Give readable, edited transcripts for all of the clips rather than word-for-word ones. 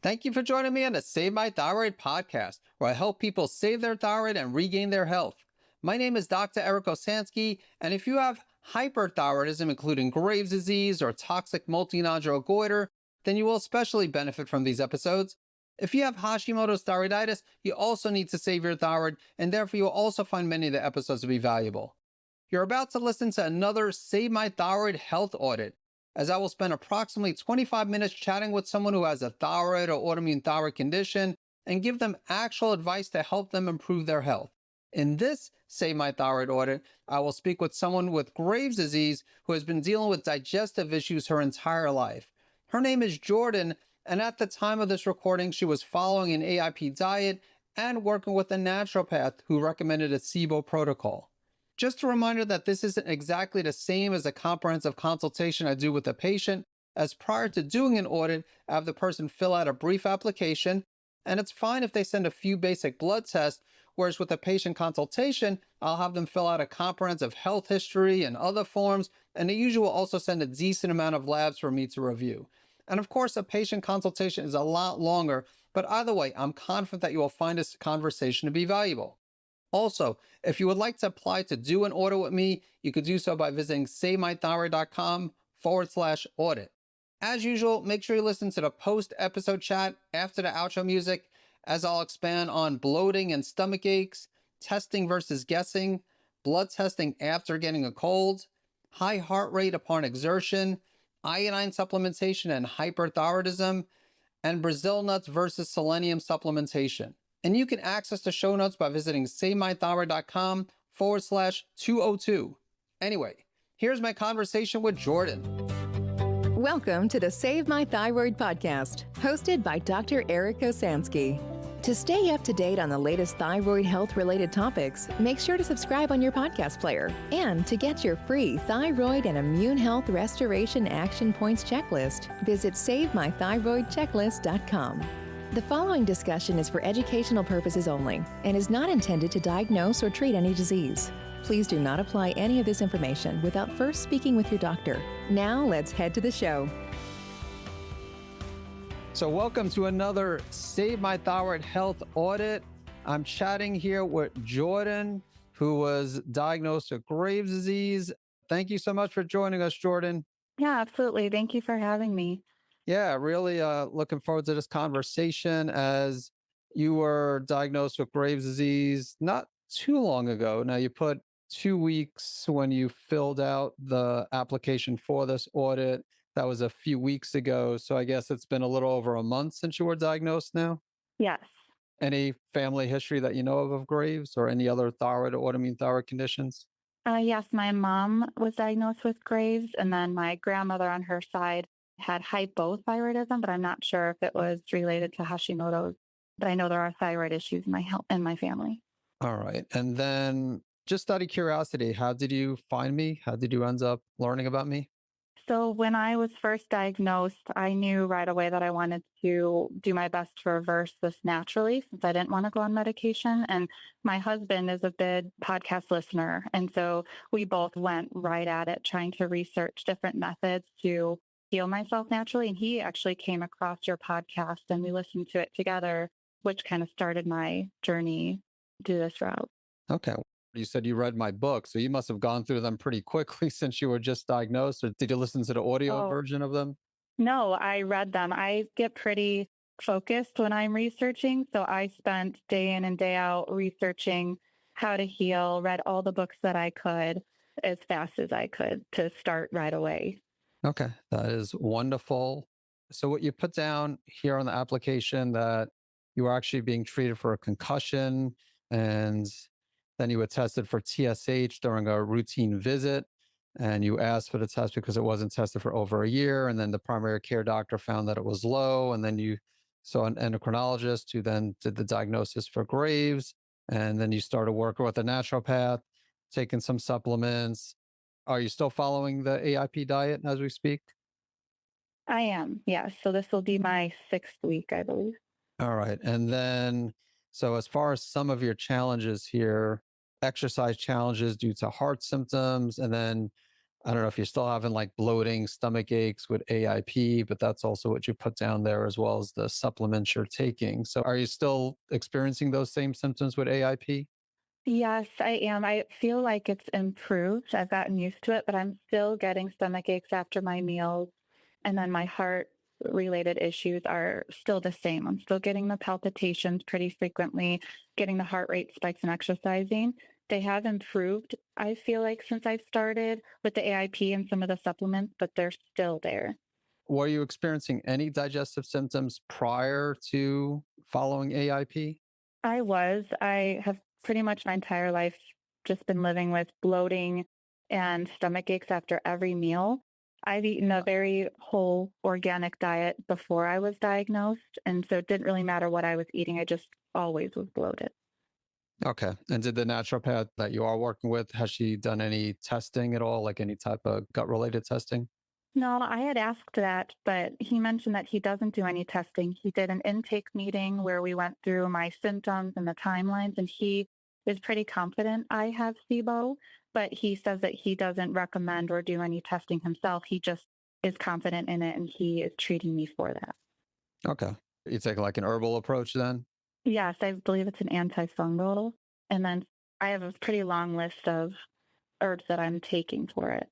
Thank you for joining me on the Save My Thyroid podcast, where I help people save their thyroid and regain their health. My name is Dr. Eric Osansky, and if you have hyperthyroidism, including Graves' disease or toxic multinodular goiter, then you will especially benefit from these episodes. If you have Hashimoto's thyroiditis, you also need to save your thyroid, and therefore you will also find many of the episodes to be valuable. You're about to listen to another Save My Thyroid Health Audit, as I will spend approximately 25 minutes chatting with someone who has a thyroid or autoimmune thyroid condition and give them actual advice to help them improve their health. In this Save My Thyroid Audit, I will speak with someone with Graves' disease who has been dealing with digestive issues her entire life. Her name is Jordan, and at the time of this recording, she was following an AIP diet and working with a naturopath who recommended a SIBO protocol. Just a reminder that this isn't exactly the same as a comprehensive consultation I do with a patient, as prior to doing an audit, I have the person fill out a brief application, and it's fine if they send a few basic blood tests, whereas with a patient consultation, I'll have them fill out a comprehensive health history and other forms, and they usually will also send a decent amount of labs for me to review. And of course, a patient consultation is a lot longer, but either way, I'm confident that you will find this conversation to be valuable. Also, if you would like to apply to do an audit with me, you could do so by visiting savemythyroid.com/audit. As usual, make sure you listen to the post-episode chat after the outro music, as I'll expand on bloating and stomach aches, testing versus guessing, blood testing after getting a cold, high heart rate upon exertion, iodine supplementation and hyperthyroidism, and Brazil nuts versus selenium supplementation. And you can access the show notes by visiting savemythyroid.com/202. Anyway, here's my conversation with Jordan. Welcome to the Save My Thyroid podcast, hosted by Dr. Eric Osansky. To stay up to date on the latest thyroid health-related topics, make sure to subscribe on your podcast player. And to get your free thyroid and immune health restoration action points checklist, visit SaveMyThyroidChecklist.com. The following discussion is for educational purposes only and is not intended to diagnose or treat any disease. Please do not apply any of this information without first speaking with your doctor. Now let's head to the show. So welcome to another Save My Thyroid Health Audit. I'm chatting here with Jordan, who was diagnosed with Graves' disease. Thank you so much for joining us, Jordan. Yeah, absolutely. Thank you for having me. Yeah, really looking forward to this conversation, as you were diagnosed with Graves' disease not too long ago. Now, you put 2 weeks when you filled out the application for this audit. That was a few weeks ago. So I guess it's been a little over a month since you were diagnosed now. Yes. Any family history that you know of Graves or any other thyroid or autoimmune thyroid conditions? Yes, my mom was diagnosed with Graves, and then my grandmother on her side had hypothyroidism, but I'm not sure if it was related to Hashimoto's. But I know there are thyroid issues in my family. All right. And then just out of curiosity, how did you find me? How did you end up learning about me? So when I was first diagnosed, I knew right away that I wanted to do my best to reverse this naturally, since I didn't want to go on medication. And my husband is a big podcast listener. And so we both went right at it, trying to research different methods to heal myself naturally. And he actually came across your podcast and we listened to it together, which kind of started my journey to this route. Okay. You said you read my book, so you must have gone through them pretty quickly since you were just diagnosed. Or did you listen to the audio version of them? No, I read them. I get pretty focused when I'm researching. So I spent day in and day out researching how to heal, read all the books that I could as fast as I could to start right away. Okay, that is wonderful. So what you put down here on the application, that you were actually being treated for a concussion, and then you were tested for TSH during a routine visit, and you asked for the test because it wasn't tested for over a year. And then the primary care doctor found that it was low. And then you saw an endocrinologist who then did the diagnosis for Graves. And then you started working with a naturopath, taking some supplements. Are you still following the AIP diet as we speak? I am, yes. So this will be my 6th week, I believe. All right. And then, so as far as some of your challenges here, exercise challenges due to heart symptoms, and then I don't know if you're still having like bloating, stomach aches with AIP, but that's also what you put down there as well as the supplements you're taking. So are you still experiencing those same symptoms with AIP? Yes, I am. I feel like it's improved. I've gotten used to it, but I'm still getting stomach aches after my meals. And then my heart related issues are still the same. I'm still getting the palpitations pretty frequently, getting the heart rate spikes and exercising. They have improved, I feel like, since I've started with the AIP and some of the supplements, but they're still there. Were you experiencing any digestive symptoms prior to following AIP? I have pretty much my entire life just been living with bloating and stomach aches after every meal. I've eaten a very whole organic diet before I was diagnosed. And so it didn't really matter what I was eating. I just always was bloated. Okay. And did the naturopath that you are working with, has she done any testing at all, like any type of gut related testing? No, I had asked that, but he mentioned that he doesn't do any testing. He did an intake meeting where we went through my symptoms and the timelines, and he is pretty confident I have SIBO, but he says that he doesn't recommend or do any testing himself. He just is confident in it, and he is treating me for that. Okay. You take like an herbal approach then? Yes, I believe it's an antifungal. And then I have a pretty long list of herbs that I'm taking for it.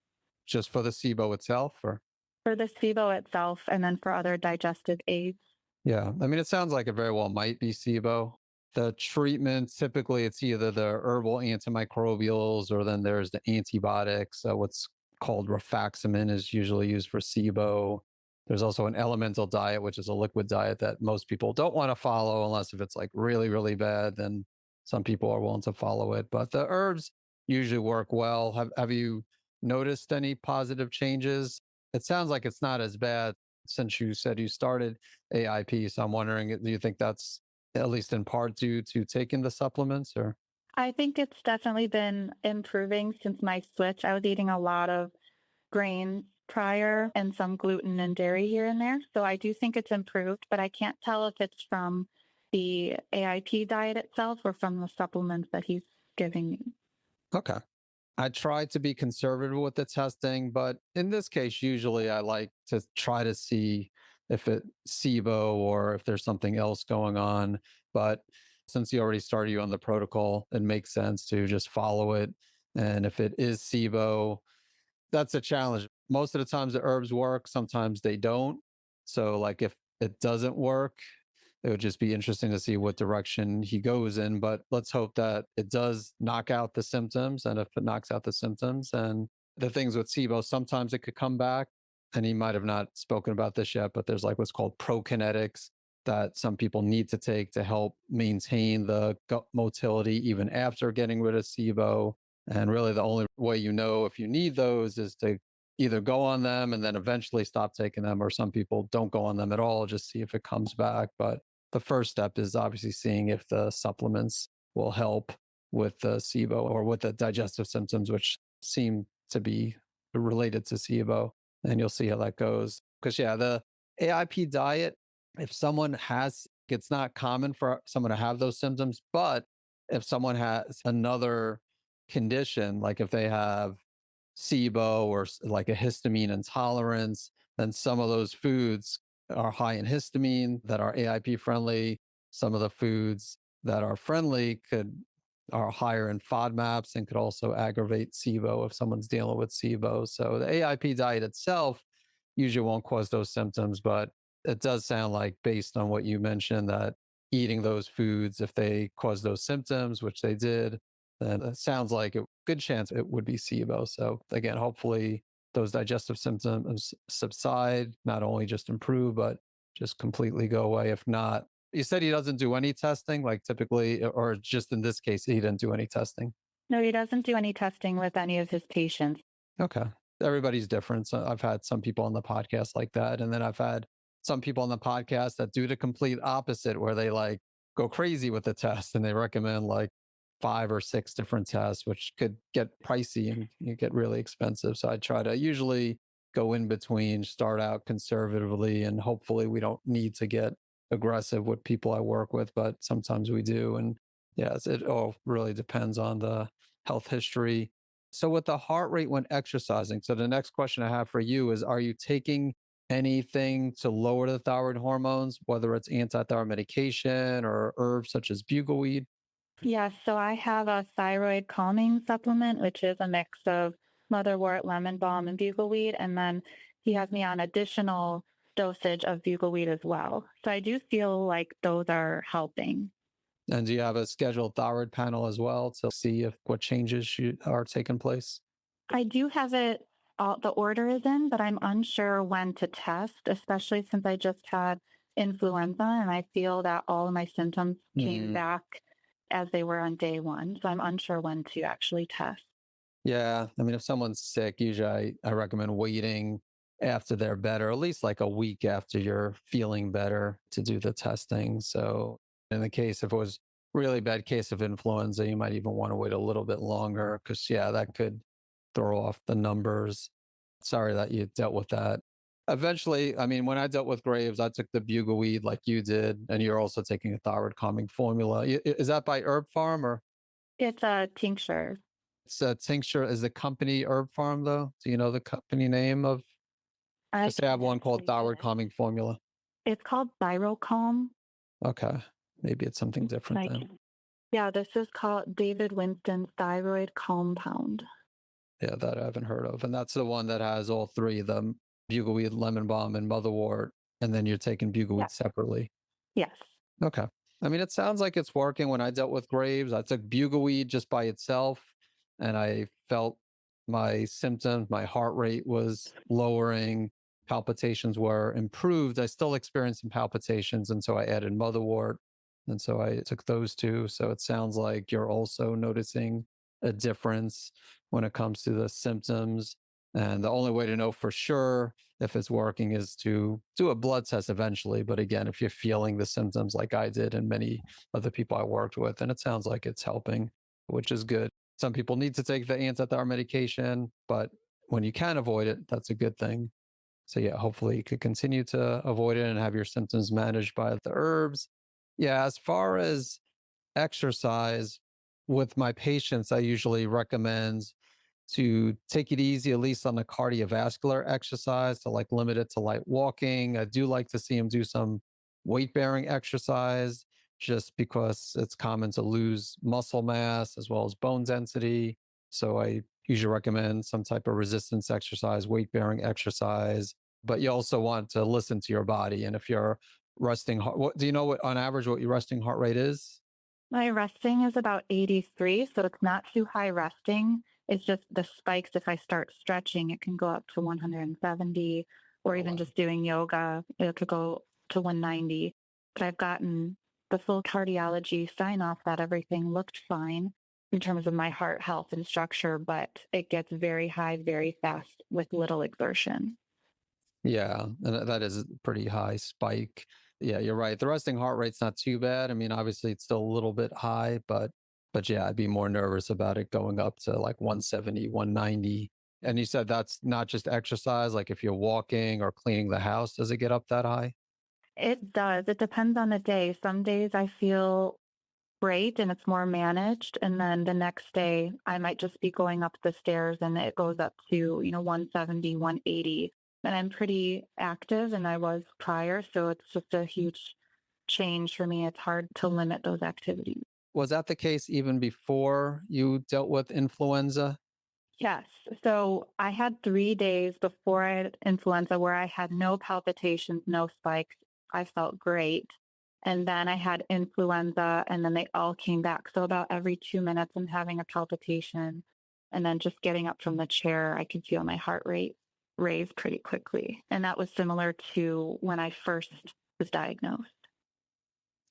Just for the SIBO itself or? For the SIBO itself, and then for other digestive aids. Yeah. I mean, it sounds like it very well might be SIBO. The treatment, typically it's either the herbal antimicrobials or then there's the antibiotics. What's called rifaximin is usually used for SIBO. There's also an elemental diet, which is a liquid diet that most people don't want to follow unless if it's like really, really bad, then some people are willing to follow it. But the herbs usually work well. Have you noticed any positive changes? It sounds like it's not as bad since you said you started AIP. So I'm wondering, do you think that's at least in part due to taking the supplements or? I think it's definitely been improving since my switch. I was eating a lot of grains prior and some gluten and dairy here and there. So I do think it's improved, but I can't tell if it's from the AIP diet itself or from the supplements that he's giving me. Okay. I try to be conservative with the testing, but in this case, usually I like to try to see if it's SIBO or if there's something else going on. But since you already started you on the protocol, it makes sense to just follow it. And if it is SIBO, that's a challenge. Most of the times the herbs work, sometimes they don't. So like if it doesn't work, it would just be interesting to see what direction he goes in. But let's hope that it does knock out the symptoms. And if it knocks out the symptoms and the things with SIBO, sometimes it could come back. And he might have not spoken about this yet, but there's like what's called prokinetics that some people need to take to help maintain the gut motility even after getting rid of SIBO. And really, the only way you know if you need those is to either go on them and then eventually stop taking them, or some people don't go on them at all, just see if it comes back. But the first step is obviously seeing if the supplements will help with the SIBO or with the digestive symptoms, which seem to be related to SIBO. And you'll see how that goes. Because, yeah, the AIP diet, if someone has, it's not common for someone to have those symptoms, but if someone has another condition, like if they have SIBO or like a histamine intolerance, then some of those foods are high in histamine that are AIP friendly. Some of the foods that are friendly are higher in FODMAPs and could also aggravate SIBO if someone's dealing with SIBO. So the AIP diet itself usually won't cause those symptoms, but it does sound like based on what you mentioned that eating those foods, if they cause those symptoms, which they did, then it sounds like a good chance it would be SIBO. So again, hopefully those digestive symptoms subside, not only just improve, but just completely go away. If not, you said he doesn't do any testing, like typically, or just in this case, he didn't do any testing. No, he doesn't do any testing with any of his patients. Okay. Everybody's different. So I've had some people on the podcast like that. And then I've had some people on the podcast that do the complete opposite, where they like go crazy with the test and they recommend like 5 or 6 different tests, which could get pricey and you get really expensive. So I try to usually go in between, start out conservatively, and hopefully we don't need to get aggressive with people I work with, but sometimes we do. And yes, it all really depends on the health history. So with the heart rate when exercising, so the next question I have for you is, are you taking anything to lower the thyroid hormones, whether it's anti-thyroid medication or herbs such as bugleweed? Yes, so I have a thyroid calming supplement, which is a mix of motherwort, lemon balm, and bugleweed. And then he has me on additional dosage of bugleweed as well. So I do feel like those are helping. And do you have a scheduled thyroid panel as well to see if what changes are taking place? I do have it, all the order is in, but I'm unsure when to test, especially since I just had influenza and I feel that all of my symptoms came back as they were on day one. So I'm unsure when to actually test. Yeah. I mean, if someone's sick, usually I recommend waiting after they're better, at least like a week after you're feeling better to do the testing. So in the case, if it was really bad case of influenza, you might even want to wait a little bit longer because, yeah, that could throw off the numbers. Sorry that you dealt with that. Eventually, I mean, when I dealt with Graves, I took the bugleweed like you did, and you're also taking a thyroid calming formula. Is that by Herb Farm or It's a tincture. it's a tincture? Is the company Herb Farm though? Do you know the company name of? I Because they have can one called actually get thyroid it. calming formula. It's called Thyrocalm. Okay, maybe it's something different Like, then. yeah, this is called David Winston's Thyroid Compound. Yeah, that I haven't heard of, and that's the one that has all three: the bugleweed, lemon balm, and motherwort. And then you're taking bugleweed Yeah. separately. Yes. Okay. I mean, it sounds like it's working. When I dealt with Graves, I took bugleweed just by itself, and I felt my symptoms, my heart rate was lowering, palpitations were improved. I still experienced some palpitations, and so I added motherwort, and so I took those two. So it sounds like you're also noticing a difference when it comes to the symptoms. And the only way to know for sure if it's working is to do a blood test eventually. But again, if you're feeling the symptoms like I did and many other people I worked with, and it sounds like it's helping, which is good. Some people need to take the anti-thyroid medication, but when you can avoid it, that's a good thing. So yeah, hopefully you could continue to avoid it and have your symptoms managed by the herbs. Yeah, as far as exercise with my patients, I usually recommend to take it easy, at least on the cardiovascular exercise, to like limit it to light walking. I do like to see them do some weight bearing exercise just because it's common to lose muscle mass as well as bone density. So I usually recommend some type of resistance exercise, weight bearing exercise. But you also want to listen to your body. And if you're resting, do you know what on average what your resting heart rate is? My resting is about 83, so it's not too high resting. It's just the spikes. If I start stretching, it can go up to 170, or Oh, even wow. just doing yoga, it could go to 190. But I've gotten the full cardiology sign off that everything looked fine in terms of my heart health and structure, but it gets very high very fast with little exertion. Yeah, and that is a pretty high spike. Yeah, you're right. The resting heart rate's not too bad. I mean, obviously it's still a little bit high, but yeah, I'd be more nervous about it going up to like 170, 190. And you said that's not just exercise, like if you're walking or cleaning the house, does it get up that high? It does. It depends on the day. Some days I feel great and it's more managed. And then the next day, I might just be going up the stairs and it goes up to, 170, 180. And I'm pretty active and I was prior. So it's just a huge change for me. It's hard to limit those activities. Was that the case even before you dealt with influenza? Yes. So I had 3 days before I had influenza where I had no palpitations, no spikes. I felt great. And then I had influenza and then they all came back. So about every 2 minutes, I'm having a palpitation. And then just getting up from the chair, I could feel my heart rate raise pretty quickly. And that was similar to when I first was diagnosed.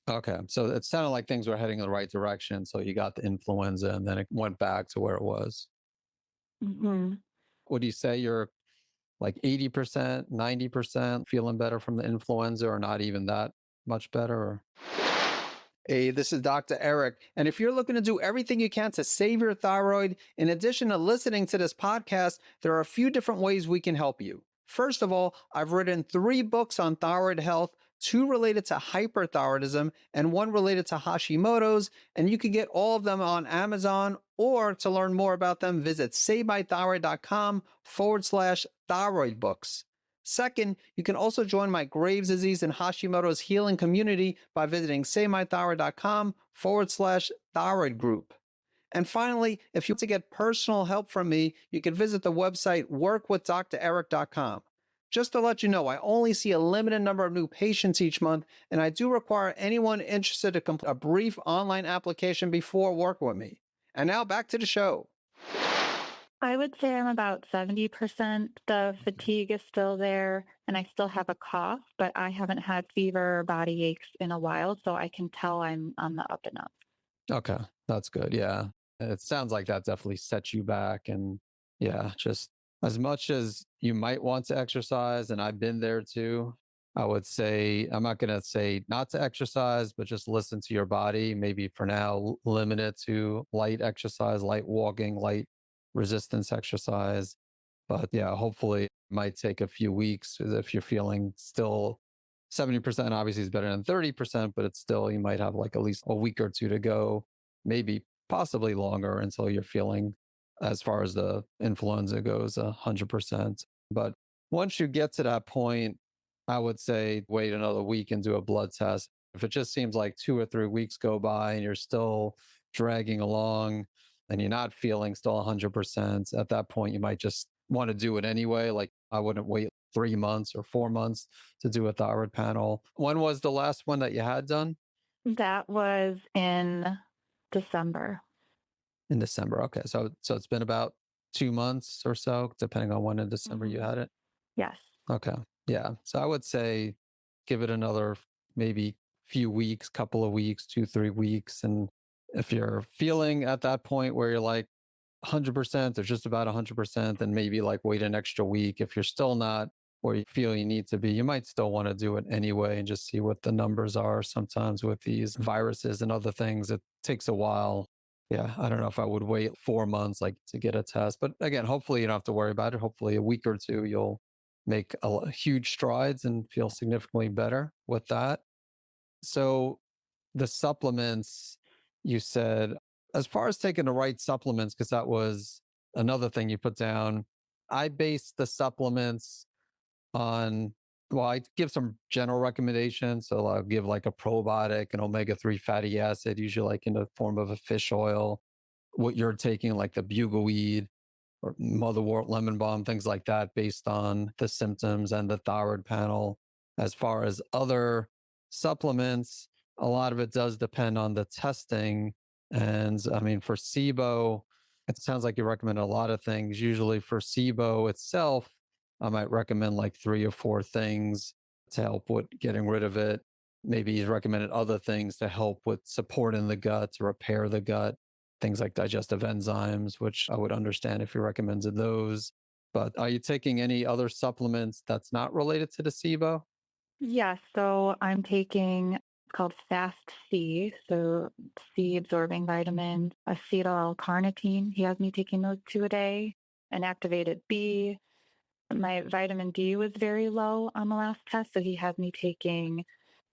Okay, so it sounded like things were heading in the right direction. So you got the influenza and then it went back to where it was. Hmm. Would you say you're like 80%, 90% feeling better from the influenza or not even that much better? Or... Hey, this is Dr. Eric. And if you're looking to do everything you can to save your thyroid, in addition to listening to this podcast, there are a few different ways we can help you. First of all, I've written 3 books on thyroid health. 2 related to hyperthyroidism and 1 related to Hashimoto's. And you can get all of them on Amazon, or to learn more about them, visit savemythyroid.com/thyroid books. Second, you can also join my Graves' disease and Hashimoto's healing community by visiting savemythyroid.com/thyroid group. And finally, if you want to get personal help from me, you can visit the website workwithdreric.com. Just to let you know, I only see a limited number of new patients each month, and I do require anyone interested to complete a brief online application before working with me. And now back to the show. I would say I'm about 70%. The fatigue is still there, and I still have a cough, but I haven't had fever or body aches in a while, so I can tell I'm on the up and up. Okay, that's good. Yeah. It sounds like that definitely sets you back. And yeah, just as much as you might want to exercise, and I've been there too, I would say, I'm not going to say not to exercise, but just listen to your body. Maybe for now, limit it to light exercise, light walking, light resistance exercise. But yeah, hopefully it might take a few weeks if you're feeling still 70% obviously is better than 30%, but it's still, you might have like at least a week or two to go, maybe possibly longer until you're feeling, as far as the influenza goes, 100%. But once you get to that point, I would say wait another week and do a blood test. If it just seems like 2 or 3 weeks go by and you're still dragging along and you're not feeling still 100%, at that point, you might just want to do it anyway. Like I wouldn't wait 3 months or 4 months to do a thyroid panel. When was the last one that you had done? That was in December. In December. Okay. So it's been about 2 months or so, depending on when in December you had it. Yes. Okay. Yeah. So I would say give it another maybe few weeks, couple of weeks, 2, 3 weeks. And if you're feeling at that point where you're like 100% or just about 100%, then maybe like wait an extra week. If you're still not where you feel you need to be, you might still want to do it anyway and just see what the numbers are. Sometimes with these viruses and other things, it takes a while. Yeah, I don't know if I would wait 4 months like to get a test, but again, hopefully you don't have to worry about it. Hopefully a week or two, you'll make huge strides and feel significantly better with that. So the supplements, you said, as far as taking the right supplements, because that was another thing you put down, I base the supplements on, well, I give some general recommendations. So I'll give like a probiotic, an omega-3 fatty acid, usually like in the form of a fish oil. What you're taking, like the bugleweed or motherwort, lemon balm, things like that, based on the symptoms and the thyroid panel. As far as other supplements, a lot of it does depend on the testing. And I mean, for SIBO, it sounds like you recommend a lot of things. Usually for SIBO itself, I might recommend like 3 or 4 things to help with getting rid of it. Maybe he's recommended other things to help with supporting the gut, to repair the gut, things like digestive enzymes, which I would understand if he recommended those. But are you taking any other supplements that's not related to the SIBO? Yeah, so I'm taking, it's called Fast C, so C absorbing vitamins, acetyl carnitine. He has me taking those 2 a day, and activated B. My vitamin D was very low on the last test, so he has me taking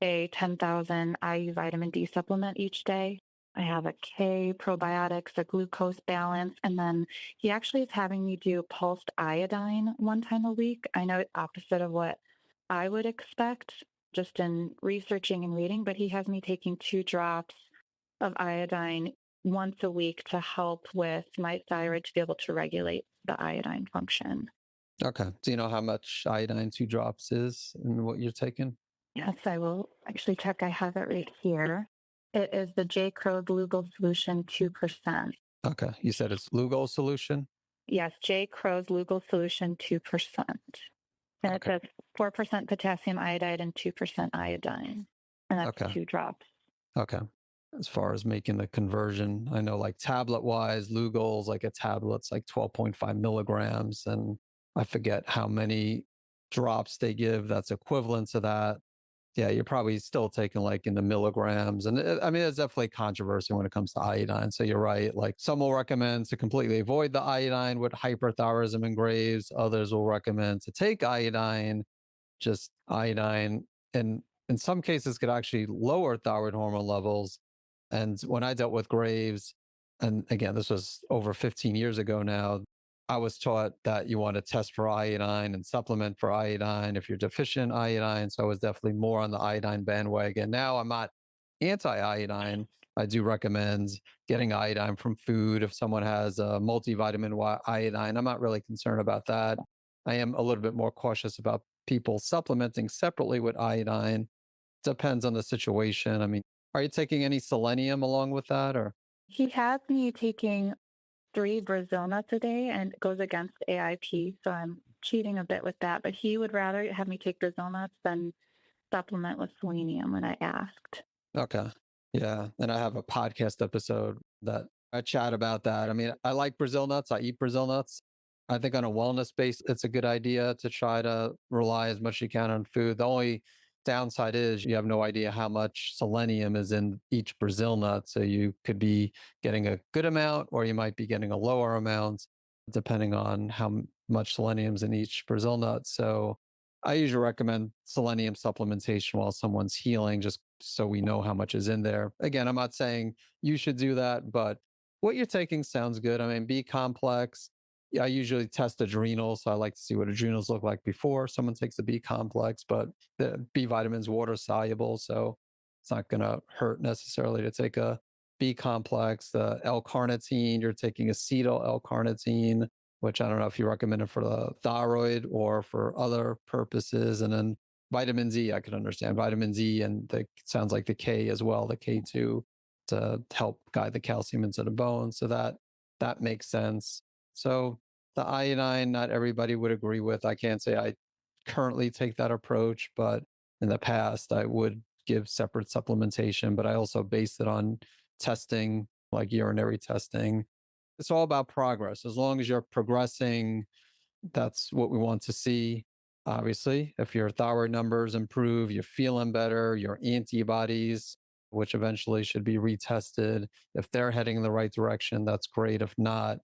a 10,000 IU vitamin D supplement each day. I have a K probiotics, a glucose balance, and then he actually is having me do pulsed iodine 1 time a week. I know it's opposite of what I would expect just in researching and reading, but he has me taking 2 drops of iodine once a week to help with my thyroid to be able to regulate the iodine function. Okay. Do you know how much iodine 2 drops is in what you're taking? Yes, I will actually check. I have it right here. It is the J. Crow's Lugal solution 2%. Okay. You said it's Lugol solution? Yes, J. Crow's Lugal solution 2%. And it Okay. says 4% potassium iodide and 2% iodine. And that's Okay. 2 drops. Okay. As far as making the conversion, I know like tablet wise, Lugol's like a tablet's like 12.5 milligrams. And I forget how many drops they give that's equivalent to that. Yeah, you're probably still taking like in the milligrams. And I mean, there's definitely controversy when it comes to iodine. So you're right. Like some will recommend to completely avoid the iodine with hyperthyroidism and Graves. Others will recommend to take iodine, just iodine. And in some cases could actually lower thyroid hormone levels. And when I dealt with Graves, and again, this was over 15 years ago now, I was taught that you want to test for iodine and supplement for iodine if you're deficient in iodine. So I was definitely more on the iodine bandwagon. Now I'm not anti-iodine. I do recommend getting iodine from food. If someone has a multivitamin iodine, I'm not really concerned about that. I am a little bit more cautious about people supplementing separately with iodine. Depends on the situation. I mean, are you taking any selenium along with that or? He has me taking 3 Brazil nuts a day and it goes against AIP. So I'm cheating a bit with that. But he would rather have me take Brazil nuts than supplement with selenium when I asked. Okay. Yeah. And I have a podcast episode that I chat about that. I mean, I like Brazil nuts. I eat Brazil nuts. I think on a wellness base, it's a good idea to try to rely as much as you can on food. The only downside is you have no idea how much selenium is in each Brazil nut. So you could be getting a good amount or you might be getting a lower amount depending on how much selenium's in each Brazil nut. So I usually recommend selenium supplementation while someone's healing, just so we know how much is in there. Again, I'm not saying you should do that, but what you're taking sounds good. I mean, B complex. Yeah, I usually test adrenals. So I like to see what adrenals look like before someone takes the B complex, but the B vitamin's water soluble. So it's not going to hurt necessarily to take a B complex. The L-carnitine, you're taking acetyl L-carnitine, which I don't know if you recommend it for the thyroid or for other purposes. And then vitamin Z, I can understand vitamin Z and the sounds like the K as well, the K2 to help guide the calcium into the bone. So that makes sense. So the iodine, not everybody would agree with. I can't say I currently take that approach, but in the past I would give separate supplementation, but I also based it on testing, like urinary testing. It's all about progress. As long as you're progressing, that's what we want to see. Obviously, if your thyroid numbers improve, you're feeling better, your antibodies, which eventually should be retested, if they're heading in the right direction, that's great. If not,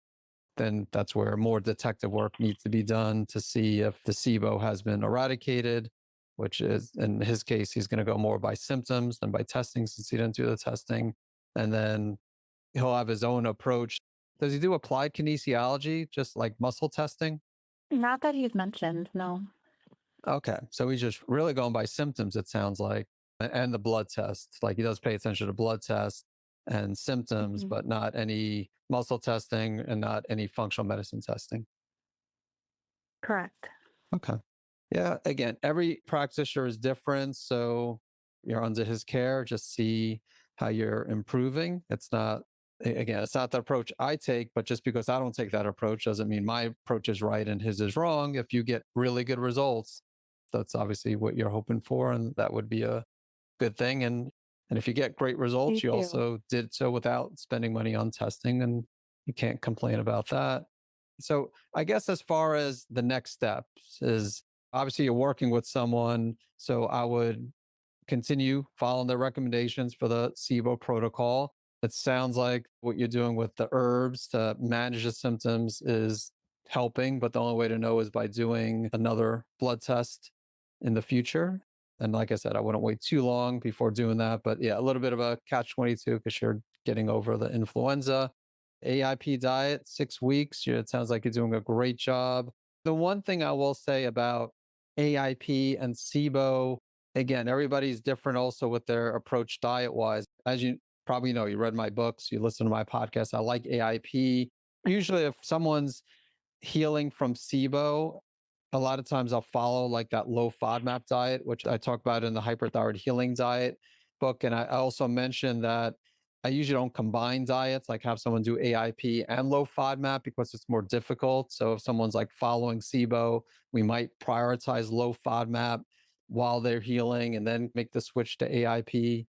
then that's where more detective work needs to be done to see if the SIBO has been eradicated, which is in his case, he's going to go more by symptoms than by testing since he didn't do the testing. And then he'll have his own approach. Does he do applied kinesiology, just like muscle testing? Not that he's mentioned, no. Okay. So he's just really going by symptoms, it sounds like, and the blood test. Like he does pay attention to blood tests and symptoms, Mhm. but not any muscle testing and not any functional medicine testing. Correct. Okay. Yeah. Again, every practitioner is different. So you're under his care, just see how you're improving. It's not, again, it's not the approach I take, but just because I don't take that approach doesn't mean my approach is right and his is wrong. If you get really good results, that's obviously what you're hoping for. And that would be a good thing. And if you get great Me results, you too. also did so without spending money on testing and you can't complain about that. So I guess as far as the next steps is obviously you're working with someone. So I would continue following the recommendations for the SIBO protocol. It sounds like what you're doing with the herbs to manage the symptoms is helping, but the only way to know is by doing another blood test in the future. And like I said, I wouldn't wait too long before doing that. But yeah, a little bit of a catch 22 because you're getting over the influenza. AIP diet, 6 weeks. It sounds like you're doing a great job. The one thing I will say about AIP and SIBO, again, everybody's different also with their approach diet wise. As you probably know, you read my books, you listen to my podcast. I like AIP. Usually, if someone's healing from SIBO, a lot of times I'll follow like that low FODMAP diet, which I talk about in the hyperthyroid healing diet book. And I also mentioned that I usually don't combine diets, like have someone do AIP and low FODMAP because it's more difficult. So if someone's like following SIBO, we might prioritize low FODMAP while they're healing and then make the switch to AIP.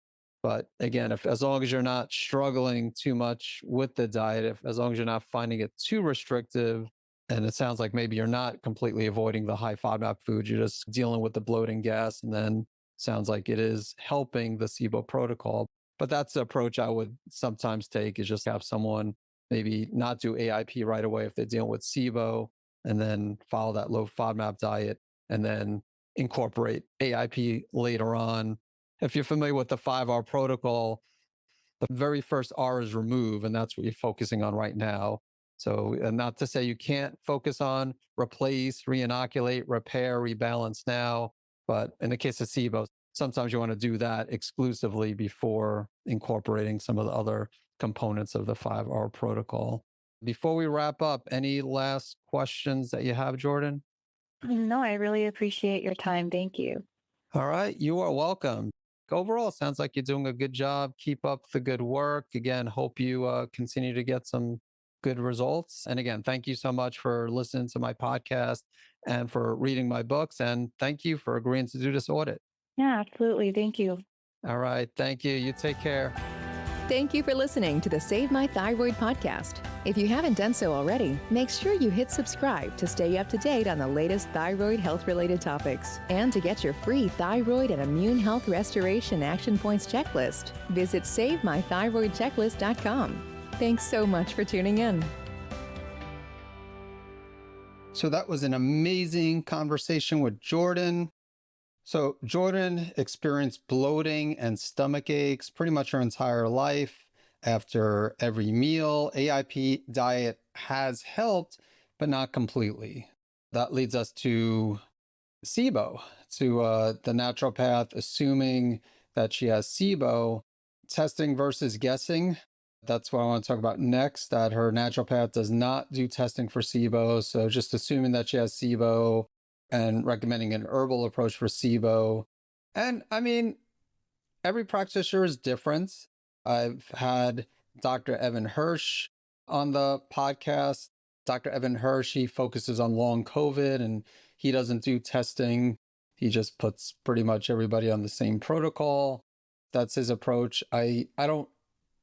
But again, if as long as you're not struggling too much with the diet, if as long as you're not finding it too restrictive, and it sounds like maybe you're not completely avoiding the high FODMAP foods, you're just dealing with the bloating gas, and then sounds like it is helping the SIBO protocol. But that's the approach I would sometimes take is just have someone maybe not do AIP right away if they're dealing with SIBO, and then follow that low FODMAP diet, and then incorporate AIP later on. If you're familiar with the 5R protocol, the very first R is remove, and that's what you're focusing on right now. So, and not to say you can't focus on replace, reinoculate, repair, rebalance now, but in the case of SIBO, sometimes you want to do that exclusively before incorporating some of the other components of the 5R protocol. Before we wrap up, any last questions that you have, Jordan? No, I really appreciate your time. Thank you. All right, you are welcome. Overall, sounds like you're doing a good job. Keep up the good work. Again, hope you continue to get some good results. And again, thank you so much for listening to my podcast and for reading my books. And thank you for agreeing to do this audit. Yeah, absolutely. Thank you. All right, thank you. You take care. Thank you for listening to the Save My Thyroid podcast. If you haven't done so already, make sure you hit subscribe to stay up to date on the latest thyroid health-related topics. And to get your free thyroid and immune health restoration action points checklist, visit SaveMyThyroidChecklist.com. Thanks so much for tuning in. So that was an amazing conversation with Jordan. So Jordan experienced bloating and stomach aches pretty much her entire life. After every meal, AIP diet has helped, but not completely. That leads us to SIBO, to the naturopath assuming that she has SIBO. Testing versus guessing. That's what I want to talk about next, that her naturopath does not do testing for SIBO. So just assuming that she has SIBO and recommending an herbal approach for SIBO. And I mean, every practitioner is different. I've had Dr. Evan Hirsch on the podcast. Dr. Evan Hirsch, he focuses on long COVID and he doesn't do testing. He just puts pretty much everybody on the same protocol. That's his approach. I don't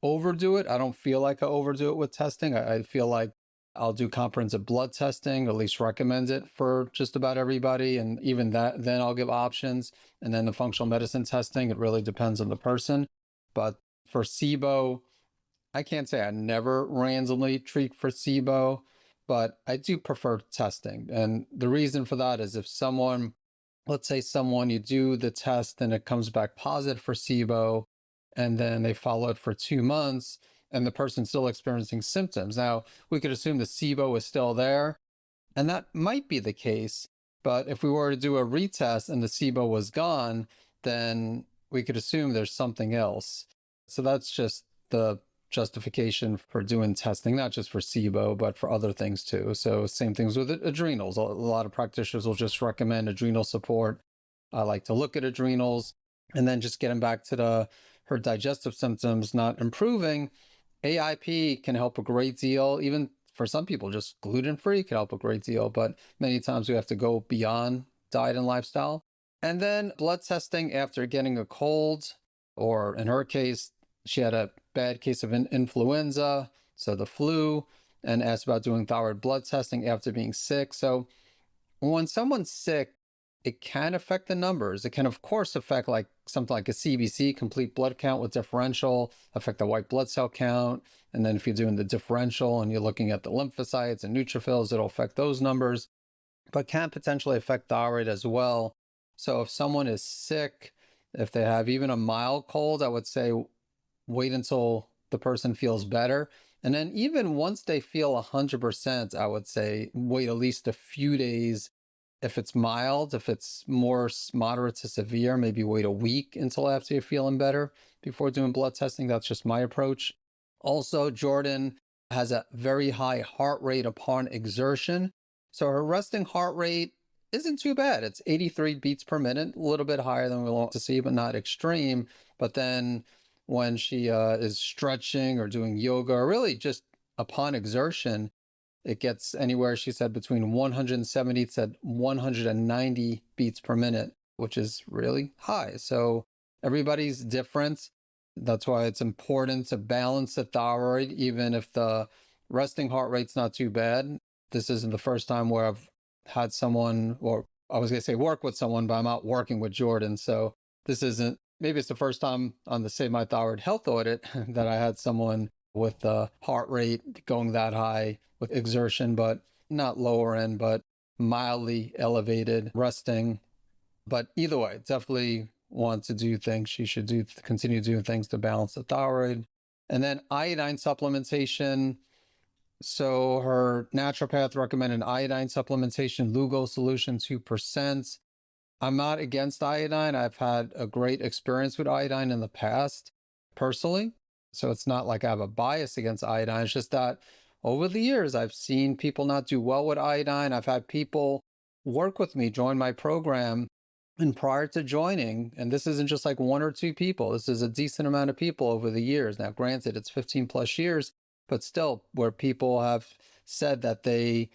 overdo it. I don't feel like I overdo it with testing. I feel like I'll do comprehensive blood testing, at least recommend it for just about everybody. And even that, then I'll give options. And then the functional medicine testing, it really depends on the person. But for SIBO, I can't say I never randomly treat for SIBO, but I do prefer testing. And the reason for that is if someone, let's say someone, you do the test and it comes back positive for SIBO, and then they follow it for 2 months, and the person's still experiencing symptoms. Now, we could assume the SIBO is still there, and that might be the case. But if we were to do a retest and the SIBO was gone, then we could assume there's something else. So that's just the justification for doing testing, not just for SIBO, but for other things too. So same things with adrenals. A lot of practitioners will just recommend adrenal support. I like to look at adrenals and then just get them back to her digestive symptoms not improving. AIP can help a great deal. Even for some people, just gluten-free can help a great deal. But many times we have to go beyond diet and lifestyle. And then blood testing after getting a cold, or in her case, she had a bad case of influenza, so the flu, and asked about doing thyroid blood testing after being sick. So when someone's sick, it can affect the numbers. It can, of course, affect like something like a CBC, complete blood count with differential, affect the white blood cell count. And then if you're doing the differential and you're looking at the lymphocytes and neutrophils, it'll affect those numbers, but can potentially affect thyroid as well. So if someone is sick, if they have even a mild cold, I would say wait until the person feels better. And then even once they feel 100%, I would say wait at least a few days. If it's mild, if it's more moderate to severe, maybe wait a week until after you're feeling better before doing blood testing. That's just my approach. Also, Jordan has a very high heart rate upon exertion. So her resting heart rate isn't too bad. It's 83 beats per minute, a little bit higher than we want to see, but not extreme. But then when she is stretching or doing yoga, or really just upon exertion, it gets anywhere, she said, between 170 to 190 beats per minute, which is really high. So everybody's different. That's why it's important to balance the thyroid, even if the resting heart rate's not too bad. This isn't the first time where I've had someone, or I was going to say work with someone, but I'm out working with Jordan. So this isn't, maybe it's the first time on the Save My Thyroid Health Audit that I had someone with the heart rate going that high with exertion, but not lower end, but mildly elevated resting. But either way, definitely want to do things. She should continue doing things to balance the thyroid. And then iodine supplementation. So her naturopath recommended iodine supplementation, Lugo solution 2%. I'm not against iodine. I've had a great experience with iodine in the past, personally. So it's not like I have a bias against iodine. It's just that over the years, I've seen people not do well with iodine. I've had people work with me, join my program. And prior to joining, and this isn't just like one or two people, this is a decent amount of people over the years. Now, granted, it's 15 plus years, but still, where people have said that they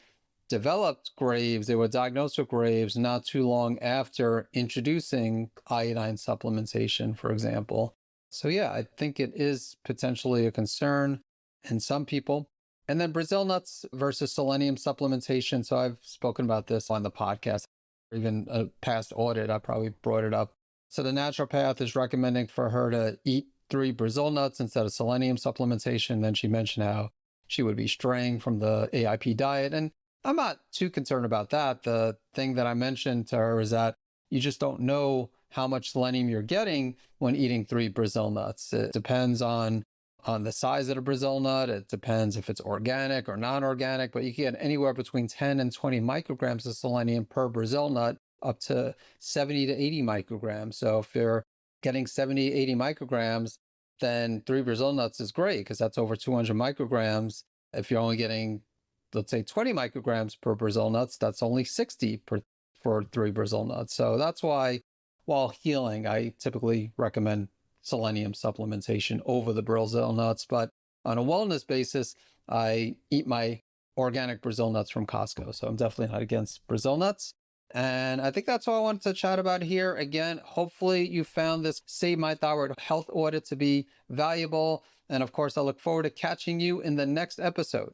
developed Graves, they were diagnosed with Graves not too long after introducing iodine supplementation, for example. So yeah, I think it is potentially a concern in some people. And then Brazil nuts versus selenium supplementation. So I've spoken about this on the podcast, even a past audit, I probably brought it up. So the naturopath is recommending for her to eat 3 Brazil nuts instead of selenium supplementation. Then she mentioned how she would be straying from the AIP diet. And I'm not too concerned about that. The thing that I mentioned to her is that you just don't know how much selenium you're getting when eating 3 Brazil nuts. It depends on the size of the Brazil nut. It depends if it's organic or non-organic, but you can get anywhere between 10 and 20 micrograms of selenium per Brazil nut, up to 70 to 80 micrograms. So if you're getting 70, 80 micrograms, then 3 Brazil nuts is great because that's over 200 micrograms. If you're only getting, let's say, 20 micrograms per Brazil nuts, that's only 60 for 3 Brazil nuts. So that's why, while healing, I typically recommend selenium supplementation over the Brazil nuts. But on a wellness basis, I eat my organic Brazil nuts from Costco. So I'm definitely not against Brazil nuts. And I think that's all I wanted to chat about here. Again, hopefully you found this Save My Thyroid Health Audit to be valuable. And of course, I look forward to catching you in the next episode.